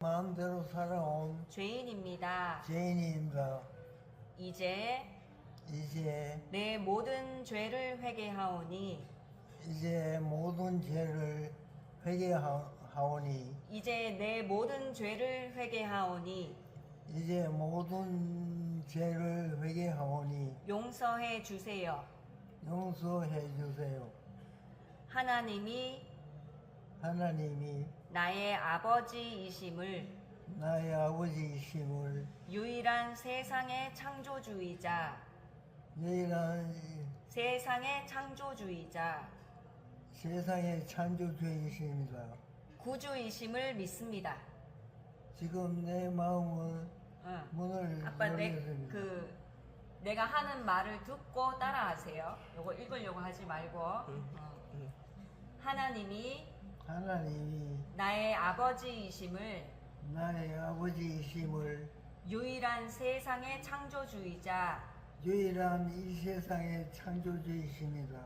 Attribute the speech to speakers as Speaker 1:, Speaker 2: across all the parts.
Speaker 1: 마음대로 살아온
Speaker 2: 죄인입니다.
Speaker 1: 죄인입니다.
Speaker 2: 이제
Speaker 1: 이제
Speaker 2: 내 모든 죄를 회개하오니
Speaker 1: 모든 죄를 회개하오니
Speaker 2: 이제 내 모든 죄를 회개하오니
Speaker 1: 이제 모든 죄를 회개하오니
Speaker 2: 용서해 주세요.
Speaker 1: 용서해 주세요.
Speaker 2: 하나님이 나의 아버지이심을
Speaker 1: 나의 아버지이심을
Speaker 2: 유일한 세상의 창조주이자
Speaker 1: 유일한
Speaker 2: 세상의 창조주이자
Speaker 1: 세상의 창조주이십니다.
Speaker 2: 구주이심을 믿습니다.
Speaker 1: 지금 내 마음은
Speaker 2: 응.
Speaker 1: 문을
Speaker 2: 아빠
Speaker 1: 열겠습니다.
Speaker 2: 내가 하는 말을 듣고 따라하세요. 요거 읽으려고 하지 말고. 하나님이 나의 아버지이심을
Speaker 1: 나의 아버지이심을
Speaker 2: 유일한 세상의 창조주이자
Speaker 1: 유일한 이 세상의 창조주이십니다.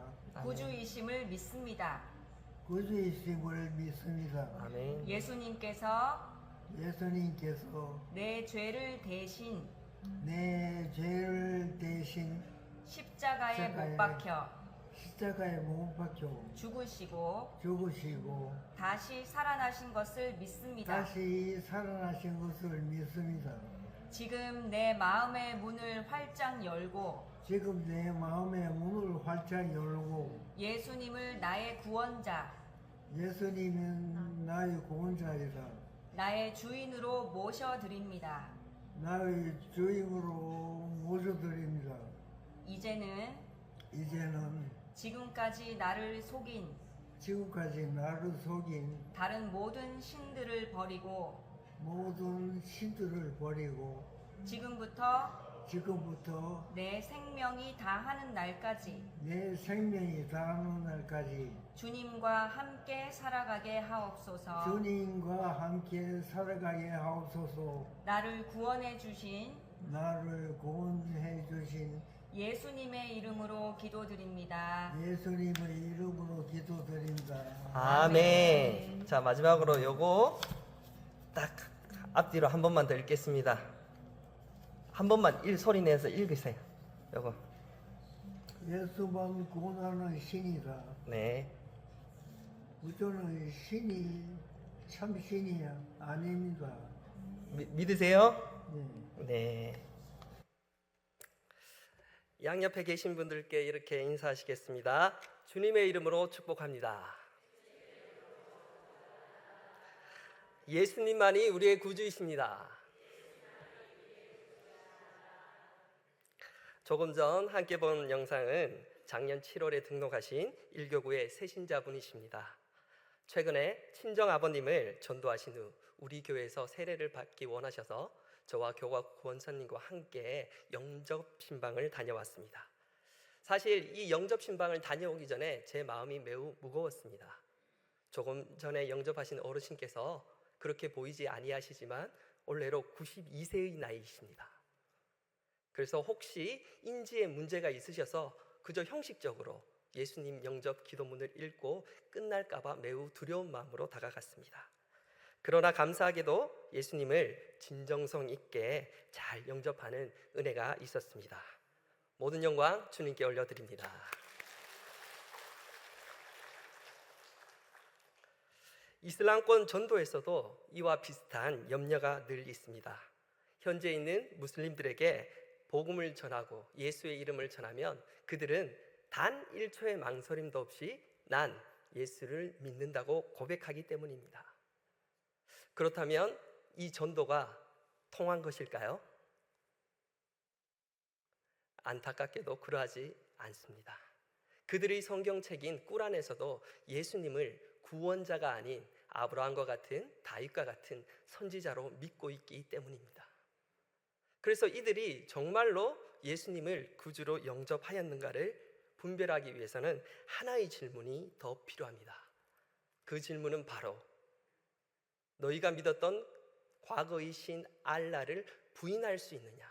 Speaker 2: 구주이심을 믿습니다.
Speaker 1: 구주이심을 믿습니다.
Speaker 3: 아멘.
Speaker 2: 예수님께서
Speaker 1: 예수님께서
Speaker 2: 내 죄를 대신
Speaker 1: 십자가에
Speaker 2: 십자가에 못 박혀 죽으시고 다시 살아나신 것을 믿습니다.
Speaker 1: 다시 살아나신 것을 믿습니다.
Speaker 2: 지금 내 마음의 문을 활짝 열고
Speaker 1: 지금 내 마음의 문을 활짝 열고
Speaker 2: 예수님을 나의 구원자,
Speaker 1: 예수님은 나의 구원자이다.
Speaker 2: 나의 주인으로 모셔드립니다.
Speaker 1: 나의 주임으로 모셔드립니다.
Speaker 2: 이제는 지금까지 나를 속인 다른 모든 신들을 버리고 지금부터 내 생명이 다하는 날까지 주님과 함께 살아가게 하옵소서. 나를 구원해 주신 예수님의 이름으로 기도드립니다.
Speaker 1: 예수님의 이름으로 기도드립니다.
Speaker 3: 아멘. 자, 마지막으로 요거 딱 앞뒤로 한 번만 더 읽겠습니다. 한 번만 소리 내서 읽으세요. 요거.
Speaker 1: 예수만 구원하는 신이다.
Speaker 3: 네.
Speaker 1: 우주는 신이 참 신이야 아닙니다.
Speaker 3: 믿으세요?
Speaker 1: 네.
Speaker 3: 네. 양옆에 계신 분들께 이렇게 인사하시겠습니다. 주님의 이름으로 축복합니다. 예수님만이 우리의 구주이십니다. 조금 전 함께 본 영상은 작년 7월에 등록하신 일교구의 새신자분이십니다. 최근에 친정아버님을 전도하신 후 우리 교회에서 세례를 받기 원하셔서 저와 교과 권사님과 함께 영접신방을 다녀왔습니다. 사실 이 영접신방을 다녀오기 전에 제 마음이 매우 무거웠습니다. 조금 전에 영접하신 어르신께서 그렇게 보이지 아니하시지만 올해로 92세의 나이이십니다. 그래서 혹시 인지에 문제가 있으셔서 그저 형식적으로 예수님 영접 기도문을 읽고 끝날까 봐 매우 두려운 마음으로 다가갔습니다. 그러나 감사하게도 예수님을 진정성 있게 잘 영접하는 은혜가 있었습니다. 모든 영광 주님께 올려드립니다. 이슬람권 전도에서도 이와 비슷한 염려가 늘 있습니다. 현재 있는 무슬림들에게 복음을 전하고 예수의 이름을 전하면 그들은 단 1초의 망설임도 없이 난 예수를 믿는다고 고백하기 때문입니다. 그렇다면 이 전도가 통한 것일까요? 안타깝게도 그러하지 않습니다. 그들의 성경책인 꾸란에서도 예수님을 구원자가 아닌 아브라함과 같은 다윗과 같은 선지자로 믿고 있기 때문입니다. 그래서 이들이 정말로 예수님을 구주로 영접하였는가를 분별하기 위해서는 하나의 질문이 더 필요합니다. 그 질문은 바로 너희가 믿었던 과거의 신 알라를 부인할 수 있느냐?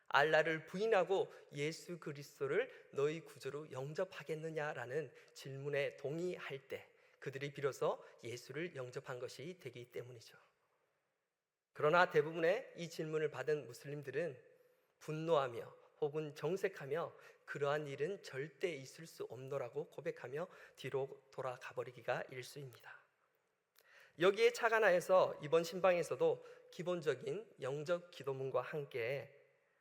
Speaker 3: 알라를 부인하고 예수 그리스도를 너희 구주로 영접하겠느냐라는 질문에 동의할 때 그들이 비로소 예수를 영접한 것이 되기 때문이죠. 그러나 대부분의 이 질문을 받은 무슬림들은 분노하며 혹은 정색하며 그러한 일은 절대 있을 수 없노라고 고백하며 뒤로 돌아가 버리기가 일쑤입니다. 여기에 착안하여서 이번 신방에서도 기본적인 영적 기도문과 함께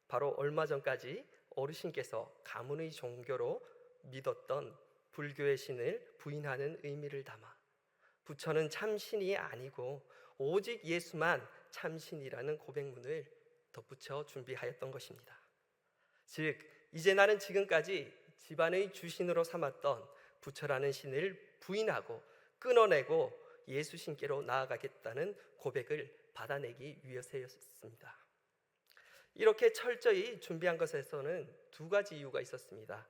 Speaker 3: 바로 얼마 전까지 어르신께서 가문의 종교로 믿었던 불교의 신을 부인하는 의미를 담아 부처는 참신이 아니고 오직 예수만 참신이라는 고백문을 덧붙여 준비하였던 것입니다. 즉 이제 나는 지금까지 집안의 주신으로 삼았던 부처라는 신을 부인하고 끊어내고 예수 신께로 나아가겠다는 고백을 받아내기 위해서였습니다. 이렇게 철저히 준비한 것에서는 두 가지 이유가 있었습니다.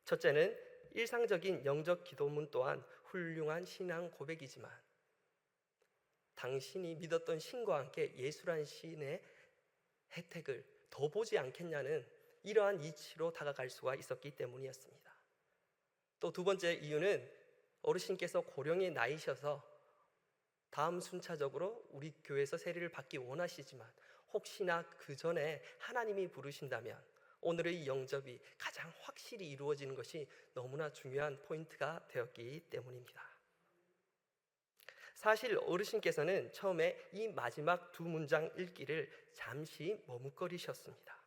Speaker 3: 첫째는 일상적인 영적 기도문 또한 훌륭한 신앙 고백이지만 당신이 믿었던 신과 함께 예수란 신의 혜택을 더 보지 않겠냐는 이러한 이치로 다가갈 수가 있었기 때문이었습니다. 또 두 번째 이유는 어르신께서 고령의 나이셔서 다음 순차적으로 우리 교회에서 세례를 받기 원하시지만 혹시나 그 전에 하나님이 부르신다면 오늘의 영접이 가장 확실히 이루어지는 것이 너무나 중요한 포인트가 되었기 때문입니다. 사실 어르신께서는 처음에 이 마지막 두 문장 읽기를 잠시 머뭇거리셨습니다.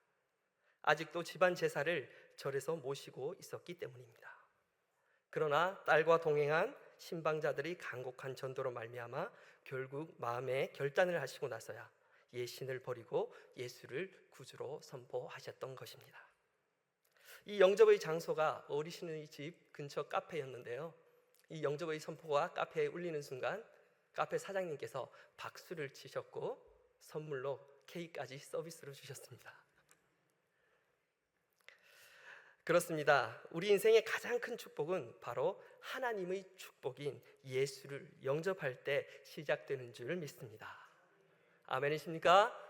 Speaker 3: 아직도 집안 제사를 절에서 모시고 있었기 때문입니다. 그러나 딸과 동행한 신방자들이 간곡한 전도로 말미암아 결국 마음의 결단을 하시고 나서야 예신을 버리고 예수를 구주로 선포하셨던 것입니다. 이 영접의 장소가 어르신의 집 근처 카페였는데요. 이 영접의 선포가 카페에 울리는 순간 카페 사장님께서 박수를 치셨고 선물로 케이크까지 서비스로 주셨습니다. 그렇습니다. 우리 인생의 가장 큰 축복은 바로 하나님의 축복인 예수를 영접할 때 시작되는 줄 믿습니다. 아멘이십니까?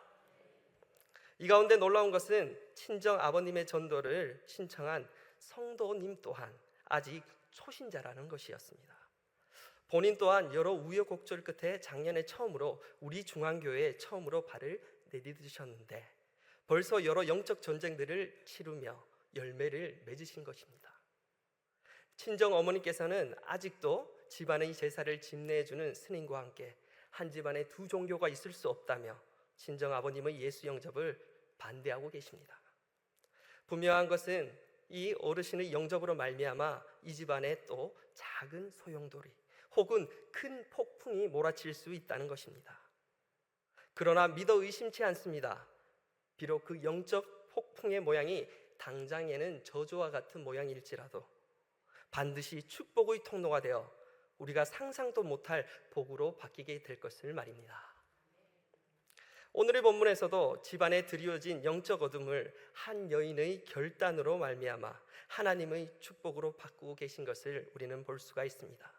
Speaker 3: 이 가운데 놀라운 것은 친정 아버님의 전도를 신청한 성도님 또한 아직 초신자라는 것이었습니다. 본인 또한 여러 우여곡절 끝에 작년에 처음으로 우리 중앙교회에 처음으로 발을 내디디셨는데 벌써 여러 영적 전쟁들을 치르며 열매를 맺으신 것입니다. 친정 어머니께서는 아직도 집안의 제사를 집례해주는 스님과 함께 한 집안에 두 종교가 있을 수 없다며 친정 아버님의 예수 영접을 반대하고 계십니다. 분명한 것은 이 어르신의 영접으로 말미암아 이 집안에 또 작은 소용돌이 혹은 큰 폭풍이 몰아칠 수 있다는 것입니다. 그러나 믿어 의심치 않습니다. 비록 그 영적 폭풍의 모양이 당장에는 저주와 같은 모양일지라도 반드시 축복의 통로가 되어 우리가 상상도 못할 복으로 바뀌게 될 것을 말입니다. 오늘의 본문에서도 집안에 드리워진 영적 어둠을 한 여인의 결단으로 말미암아 하나님의 축복으로 바꾸고 계신 것을 우리는 볼 수가 있습니다.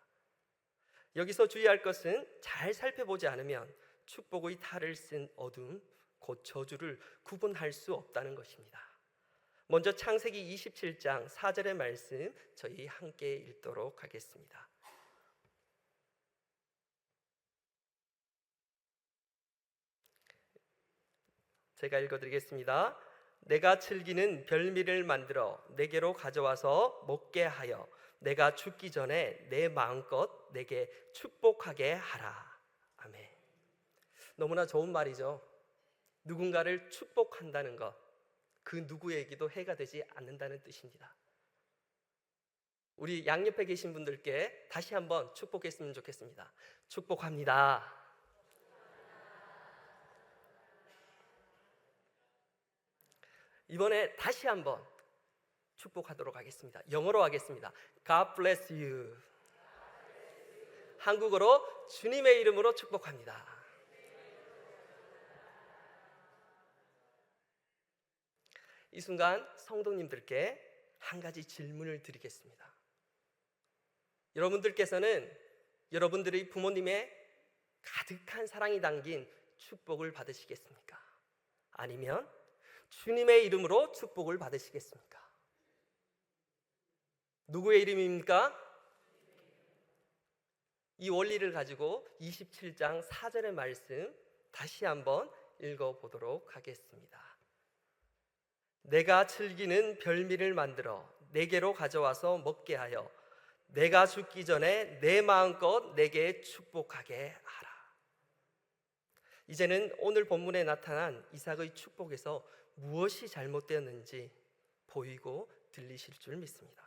Speaker 3: 여기서 주의할 것은 잘 살펴보지 않으면 축복의 탈을 쓴 어둠, 곧 저주를 구분할 수 없다는 것입니다. 먼저 창세기 27장 4절의 말씀 저희 함께 읽도록 하겠습니다. 제가 읽어드리겠습니다. 내가 즐기는 별미를 만들어 내게로 가져와서 먹게 하여 내가 죽기 전에 내 마음껏 내게 축복하게 하라. 아멘. 너무나 좋은 말이죠. 누군가를 축복한다는 것, 그 누구에게도 해가 되지 않는다는 뜻입니다. 우리 양옆에 계신 분들께 다시 한번 축복했으면 좋겠습니다. 축복합니다. 이번에 다시 한번 축복하도록 하겠습니다. 영어로 하겠습니다. God bless you. 한국어로 주님의 이름으로 축복합니다. 이 순간 성도님들께 한 가지 질문을 드리겠습니다. 여러분들께서는 여러분들의 부모님의 가득한 사랑이 담긴 축복을 받으시겠습니까? 아니면 주님의 이름으로 축복을 받으시겠습니까? 누구의 이름입니까? 이 원리를 가지고 27장 4절의 말씀 다시 한번 읽어보도록 하겠습니다. 내가 즐기는 별미를 만들어 내게로 가져와서 먹게 하여 내가 죽기 전에 내 마음껏 내게 축복하게 하라. 이제는 오늘 본문에 나타난 이삭의 축복에서 무엇이 잘못되었는지 보이고 들리실 줄 믿습니다.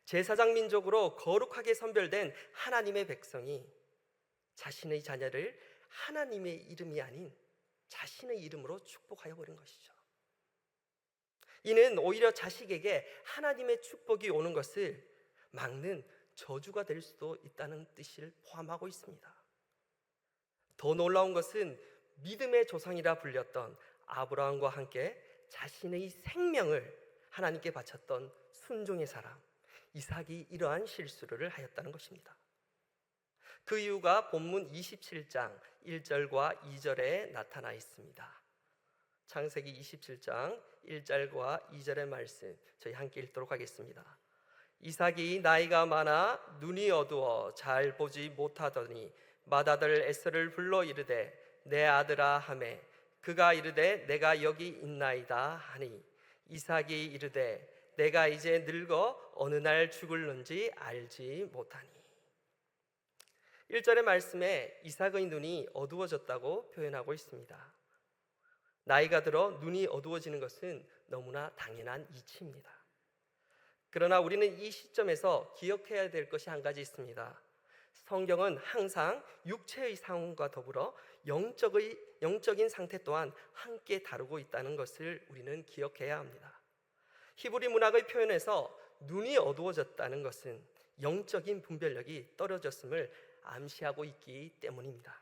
Speaker 3: 제사장 민족으로 거룩하게 선별된 하나님의 백성이 자신의 자녀를 하나님의 이름이 아닌 자신의 이름으로 축복하여 버린 것이죠. 이는 오히려 자식에게 하나님의 축복이 오는 것을 막는 저주가 될 수도 있다는 뜻을 포함하고 있습니다. 더 놀라운 것은 믿음의 조상이라 불렸던 아브라함과 함께 자신의 생명을 하나님께 바쳤던 순종의 사람 이삭이 이러한 실수를 하였다는 것입니다. 그 이유가 본문 27장 1절과 2절에 나타나 있습니다. 창세기 27장 1절과 2절의 말씀 저희 함께 읽도록 하겠습니다. 이삭이 나이가 많아 눈이 어두워 잘 보지 못하더니 맏아들 에서를 불러 이르되 내 아들아 하매 그가 이르되 내가 여기 있나이다 하니 이삭이 이르되 내가 이제 늙어 어느 날 죽을는지 알지 못하니. 1절의 말씀에 이삭의 눈이 어두워졌다고 표현하고 있습니다. 나이가 들어 눈이 어두워지는 것은 너무나 당연한 이치입니다. 그러나 우리는 이 시점에서 기억해야 될 것이 한 가지 있습니다. 성경은 항상 육체의 상황과 더불어 영적인 상태 또한 함께 다루고 있다는 것을 우리는 기억해야 합니다. 히브리 문학의 표현에서 눈이 어두워졌다는 것은 영적인 분별력이 떨어졌음을 암시하고 있기 때문입니다.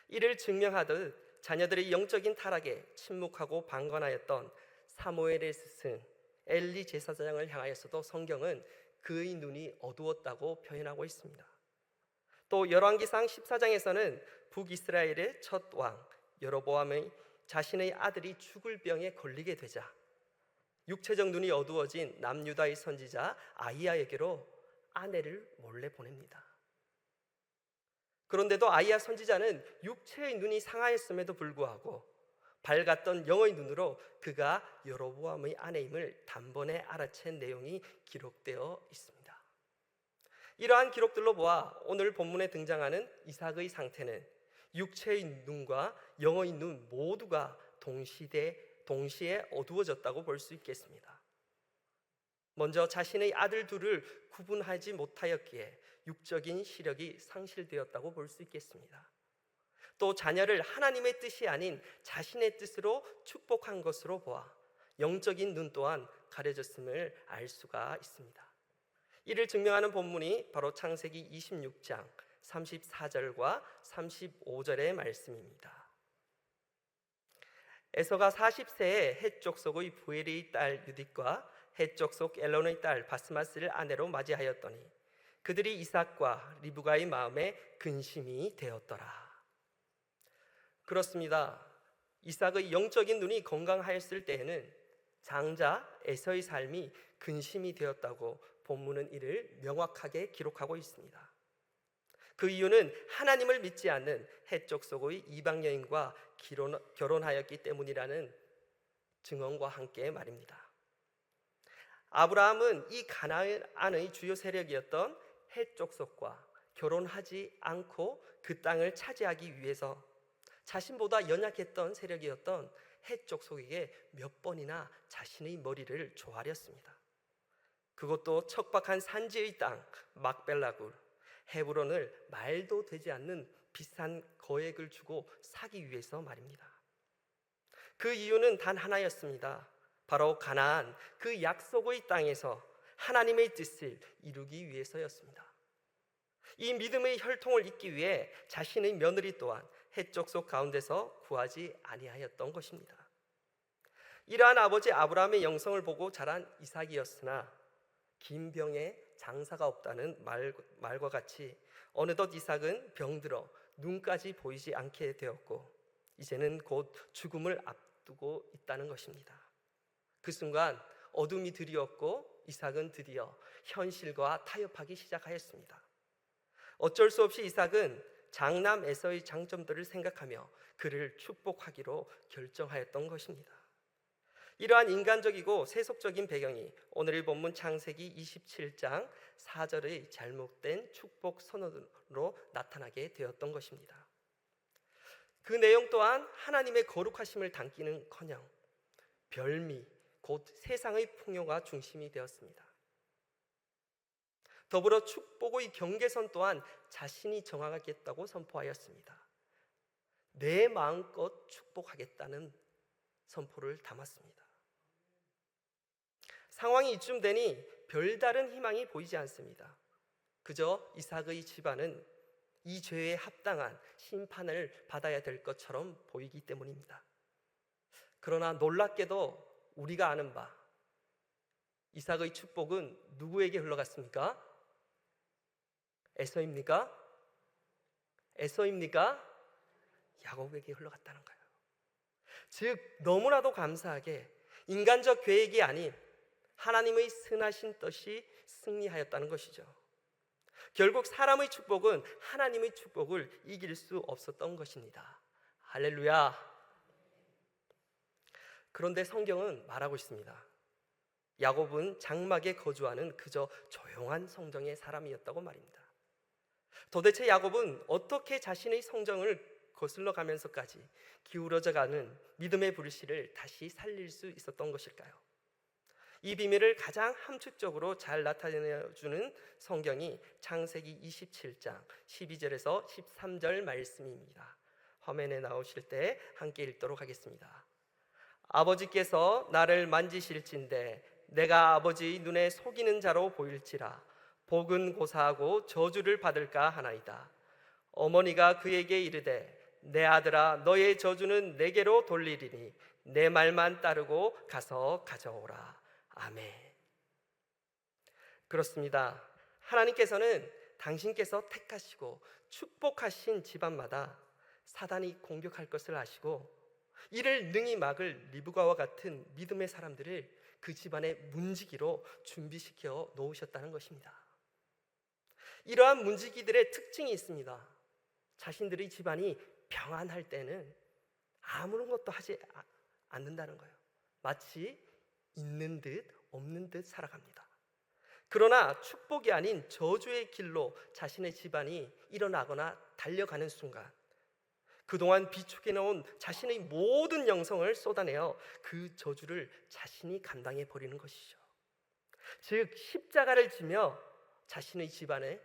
Speaker 3: 이를 증명하듯 자녀들의 영적인 타락에 침묵하고 방관하였던 사무엘의 스승 엘리 제사장을 향하여서도 성경은 그의 눈이 어두웠다고 표현하고 있습니다. 또 열왕기상 14장에서는 북이스라엘의 첫 왕 여로보암의 자신의 아들이 죽을 병에 걸리게 되자 육체적 눈이 어두워진 남유다의 선지자 아히야에게로 아내를 몰래 보냅니다. 그런데도 아히야 선지자는 육체의 눈이 상하였음에도 불구하고 밝았던 영의 눈으로 그가 여로보암의 아내임을 단번에 알아챈 내용이 기록되어 있습니다. 이러한 기록들로 보아 오늘 본문에 등장하는 이삭의 상태는 육체의 눈과 영의 눈 모두가 동시에 어두워졌다고 볼 수 있겠습니다. 먼저 자신의 아들 둘을 구분하지 못하였기에 육적인 시력이 상실되었다고 볼 수 있겠습니다. 또 자녀를 하나님의 뜻이 아닌 자신의 뜻으로 축복한 것으로 보아 영적인 눈 또한 가려졌음을 알 수가 있습니다. 이를 증명하는 본문이 바로 창세기 26장 34절과 35절의 말씀입니다. 에서가 40세에 헷 족속의 부엘의 딸 유딧과 헷 족속 엘론의 딸 바스마스를 아내로 맞이하였더니 그들이 이삭과 리브가의 마음에 근심이 되었더라. 그렇습니다. 이삭의 영적인 눈이 건강하였을 때에는 장자 에서의 삶이 근심이 되었다고 본문은 이를 명확하게 기록하고 있습니다. 그 이유는 하나님을 믿지 않는 헷 족속의 이방 여인과 결혼하였기 때문이라는 증언과 함께 말입니다. 아브라함은 이 가나안의 주요 세력이었던 헷 족속과 결혼하지 않고 그 땅을 차지하기 위해서 자신보다 연약했던 세력이었던 헷 족속에게 몇 번이나 자신의 머리를 조아렸습니다. 그것도 척박한 산지의 땅 막벨라굴 헤브론을 말도 되지 않는 비싼 거액을 주고 사기 위해서 말입니다. 그 이유는 단 하나였습니다. 바로 가나안 그 약속의 땅에서 하나님의 뜻을 이루기 위해서였습니다. 이 믿음의 혈통을 잇기 위해 자신의 며느리 또한 헷 족속 가운데서 구하지 아니하였던 것입니다. 이러한 아버지 아브라함의 영성을 보고 자란 이삭이었으나 긴 병에 장사가 없다는 말과 같이 어느덧 이삭은 병들어 눈까지 보이지 않게 되었고 이제는 곧 죽음을 앞두고 있다는 것입니다. 그 순간 어둠이 드리웠고 이삭은 드디어 현실과 타협하기 시작하였습니다. 어쩔 수 없이 이삭은 장남 에서의 장점들을 생각하며 그를 축복하기로 결정하였던 것입니다. 이러한 인간적이고 세속적인 배경이 오늘의 본문 창세기 27장 4절의 잘못된 축복 선언으로 나타나게 되었던 것입니다. 그 내용 또한 하나님의 거룩하심을 담기는커녕 별미 곧 세상의 풍요가 중심이 되었습니다. 더불어 축복의 경계선 또한 자신이 정하겠다고 선포하였습니다. 내 마음껏 축복하겠다는 선포를 담았습니다. 상황이 이쯤 되니 별다른 희망이 보이지 않습니다. 그저 이삭의 집안은 이 죄에 합당한 심판을 받아야 될 것처럼 보이기 때문입니다. 그러나 놀랍게도 우리가 아는 바 이삭의 축복은 누구에게 흘러갔습니까? 에서입니까? 에서입니까? 야곱에게 흘러갔다는 거예요. 즉 너무나도 감사하게 인간적 계획이 아닌 하나님의 선하신 뜻이 승리하였다는 것이죠. 결국 사람의 축복은 하나님의 축복을 이길 수 없었던 것입니다. 할렐루야. 그런데 성경은 말하고 있습니다. 야곱은 장막에 거주하는 그저 조용한 성정의 사람이었다고 말입니다. 도대체 야곱은 어떻게 자신의 성정을 거슬러 가면서까지 기울어져 가는 믿음의 불씨를 다시 살릴 수 있었던 것일까요? 이 비밀을 가장 함축적으로 잘 나타내주는 성경이 창세기 27장 12절에서 13절 말씀입니다. 화면에 나오실 때 함께 읽도록 하겠습니다. 아버지께서 나를 만지실진대 내가 아버지 눈에 속이는 자로 보일지라 복은 고사하고 저주를 받을까 하나이다. 어머니가 그에게 이르되 내 아들아 너의 저주는 내게로 돌리리니 내 말만 따르고 가서 가져오라. 아멘. 그렇습니다. 하나님께서는 당신께서 택하시고 축복하신 집안마다 사단이 공격할 것을 아시고 이를 능히 막을 리브가와 같은 믿음의 사람들을 그 집안의 문지기로 준비시켜 놓으셨다는 것입니다. 이러한 문지기들의 특징이 있습니다. 자신들의 집안이 평안할 때는 아무것도 하지 않는다는 거예요. 마치 있는 듯 없는 듯 살아갑니다. 그러나 축복이 아닌 저주의 길로 자신의 집안이 일어나거나 달려가는 순간 그동안 비축해 놓은 자신의 모든 영성을 쏟아내어 그 저주를 자신이 감당해 버리는 것이죠. 즉 십자가를 지며 자신의 집안에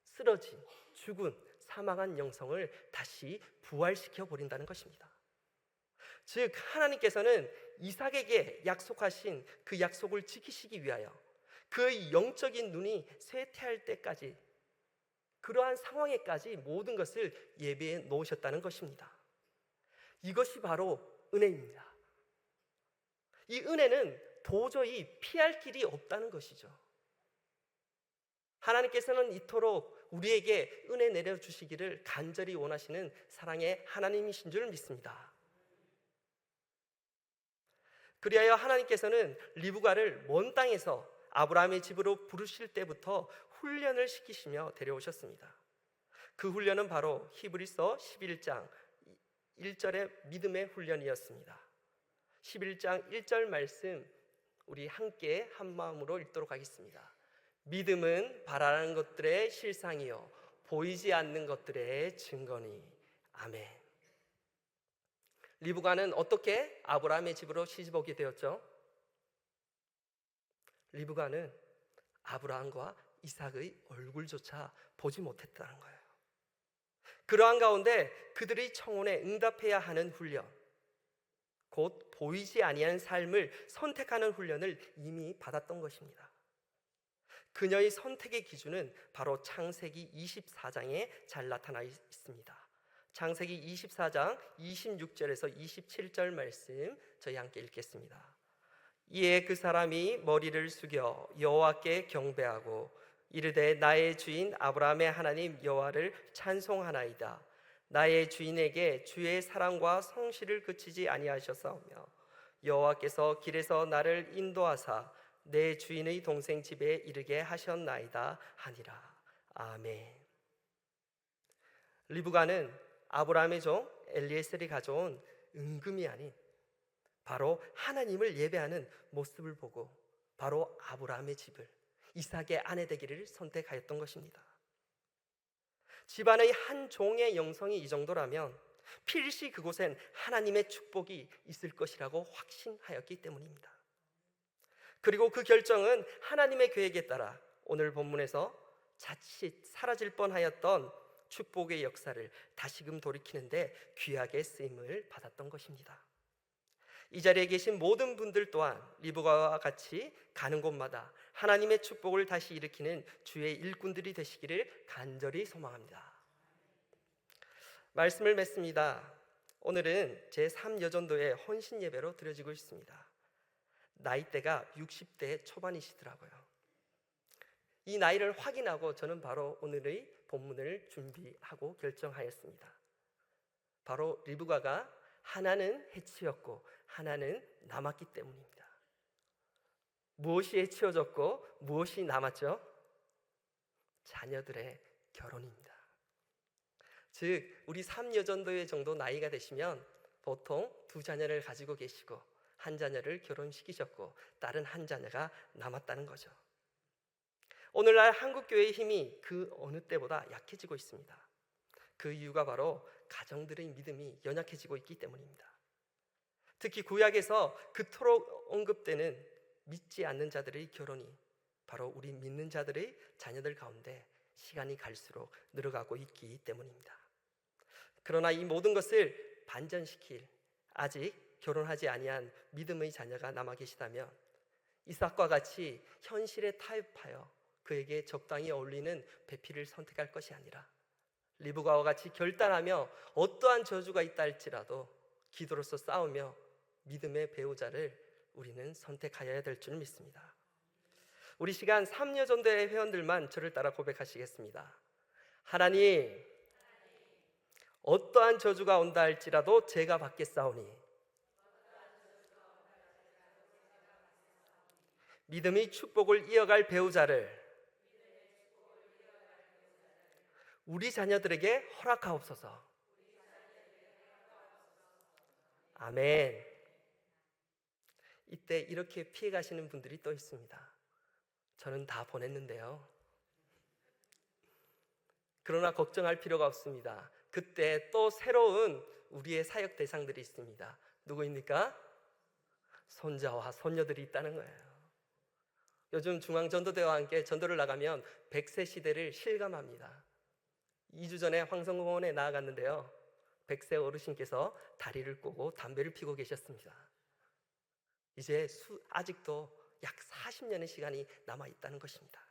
Speaker 3: 쓰러진 죽은 사망한 영성을 다시 부활시켜 버린다는 것입니다. 즉 하나님께서는 이삭에게 약속하신 그 약속을 지키시기 위하여 그의 영적인 눈이 쇠퇴할 때까지 그러한 상황에까지 모든 것을 예비해 놓으셨다는 것입니다. 이것이 바로 은혜입니다. 이 은혜는 도저히 피할 길이 없다는 것이죠. 하나님께서는 이토록 우리에게 은혜 내려주시기를 간절히 원하시는 사랑의 하나님이신 줄 믿습니다. 그리하여 하나님께서는 리브가를 먼 땅에서 아브라함의 집으로 부르실 때부터 훈련을 시키시며 데려오셨습니다. 그 훈련은 바로 히브리서 11장 1절의 믿음의 훈련이었습니다. 11장 1절 말씀 우리 함께 한 마음으로 읽도록 하겠습니다. 믿음은 바라는 것들의 실상이요 보이지 않는 것들의 증거니. 아멘. 리브가는 어떻게 아브라함의 집으로 시집오게 되었죠? 리브가는 아브라함과 이삭의 얼굴조차 보지 못했다는 거예요. 그러한 가운데 그들의 청혼에 응답해야 하는 훈련, 곧 보이지 아니한 삶을 선택하는 훈련을 이미 받았던 것입니다. 그녀의 선택의 기준은 바로 창세기 24장에 잘 나타나 있습니다. 창세기 24장 26절에서 27절 말씀 저희 함께 읽겠습니다. 이에 그 사람이 머리를 숙여 여호와께 경배하고 이르되 나의 주인 아브라함의 하나님 여호와를 찬송하나이다. 나의 주인에게 주의 사랑과 성실을 그치지 아니하셨사오며 여호와께서 길에서 나를 인도하사 내 주인의 동생 집에 이르게 하셨나이다 하니라. 아멘. 리브가는 아브라함의 종 엘리에셀이 가져온 은금이 아닌 바로 하나님을 예배하는 모습을 보고 바로 아브라함의 집을 이삭의 아내 되기를 선택하였던 것입니다. 집안의 한 종의 영성이 이 정도라면 필시 그곳엔 하나님의 축복이 있을 것이라고 확신하였기 때문입니다. 그리고 그 결정은 하나님의 계획에 따라 오늘 본문에서 자칫 사라질 뻔하였던 축복의 역사를 다시금 돌이키는데 귀하게 쓰임을 받았던 것입니다. 이 자리에 계신 모든 분들 또한 리브가와 같이 가는 곳마다 하나님의 축복을 다시 일으키는 주의 일꾼들이 되시기를 간절히 소망합니다. 말씀을 맺습니다. 오늘은 제3여전도의 헌신 예배로 드려지고 있습니다. 나이대가 60대 초반이시더라고요. 이 나이를 확인하고 저는 바로 오늘의 본문을 준비하고 결정하였습니다. 바로 리브가가 하나는 해치웠고 하나는 남았기 때문입니다. 무엇이 해치워졌고 무엇이 남았죠? 자녀들의 결혼입니다. 즉 우리 3여전도회 정도 나이가 되시면 보통 2자녀를 가지고 계시고 한 자녀를 결혼시키셨고 다른 한 자녀가 남았다는 거죠. 오늘날 한국교회의 힘이 그 어느 때보다 약해지고 있습니다. 그 이유가 바로 가정들의 믿음이 연약해지고 있기 때문입니다. 특히 구약에서 그토록 언급되는 믿지 않는 자들의 결혼이 바로 우리 믿는 자들의 자녀들 가운데 시간이 갈수록 늘어가고 있기 때문입니다. 그러나 이 모든 것을 반전시킬 아직 결혼하지 아니한 믿음의 자녀가 남아 계시다면 이삭과 같이 현실에 타협하여 그에게 적당히 어울리는 배필을 선택할 것이 아니라 리브가와 같이 결단하며 어떠한 저주가 있다 할지라도 기도로서 싸우며 믿음의 배우자를 우리는 선택하여야 될 줄 믿습니다. 우리 시간 3여전도의 회원들만 저를 따라 고백하시겠습니다. 하나님, 어떠한 저주가 온다 할지라도 제가 받겠사오니 믿음의 축복을 이어갈 배우자를 우리 자녀들에게 허락하옵소서. 아멘. 이때 이렇게 피해 가시는 분들이 또 있습니다. 저는 다 보냈는데요. 그러나 걱정할 필요가 없습니다. 그때 또 새로운 우리의 사역 대상들이 있습니다. 누구입니까? 손자와 손녀들이 있다는 거예요. 요즘 중앙전도대와 함께 전도를 나가면 100세 시대를 실감합니다. 2주 전에 황성공원에 나아갔는데요, 100세 어르신께서 다리를 꼬고 담배를 피고 계셨습니다. 이제 아직도 약 40년의 시간이 남아있다는 것입니다.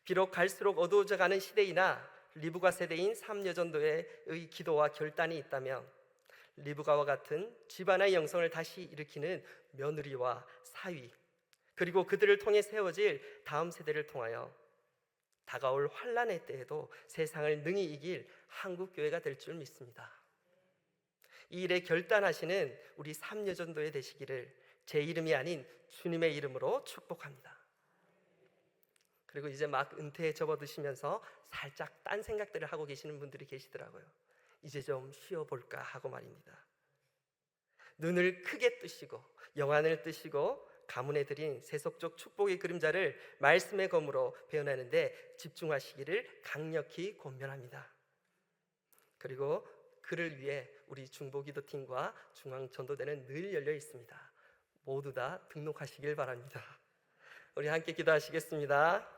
Speaker 3: 비록 갈수록 어두워져가는 시대이나 리브가 세대인 3여전도회의 기도와 결단이 있다면 리브가와 같은 집안의 영성을 다시 일으키는 며느리와 사위, 그리고 그들을 통해 세워질 다음 세대를 통하여 다가올 환난의 때에도 세상을 능히 이길 한국교회가 될 줄 믿습니다. 이 일에 결단하시는 우리 3여전도회 되시기를 제 이름이 아닌 주님의 이름으로 축복합니다. 그리고 이제 막 은퇴에 접어드시면서 살짝 딴 생각들을 하고 계시는 분들이 계시더라고요. 이제 좀 쉬어볼까 하고 말입니다. 눈을 크게 뜨시고 영안을 뜨시고 가문에 드린 세속적 축복의 그림자를 말씀의 검으로 배워내는데 집중하시기를 강력히 권면합니다. 그리고 그를 위해 우리 중보기도팀과 중앙전도대는 늘 열려 있습니다. 모두 다 등록하시길 바랍니다. 우리 함께 기도하시겠습니다.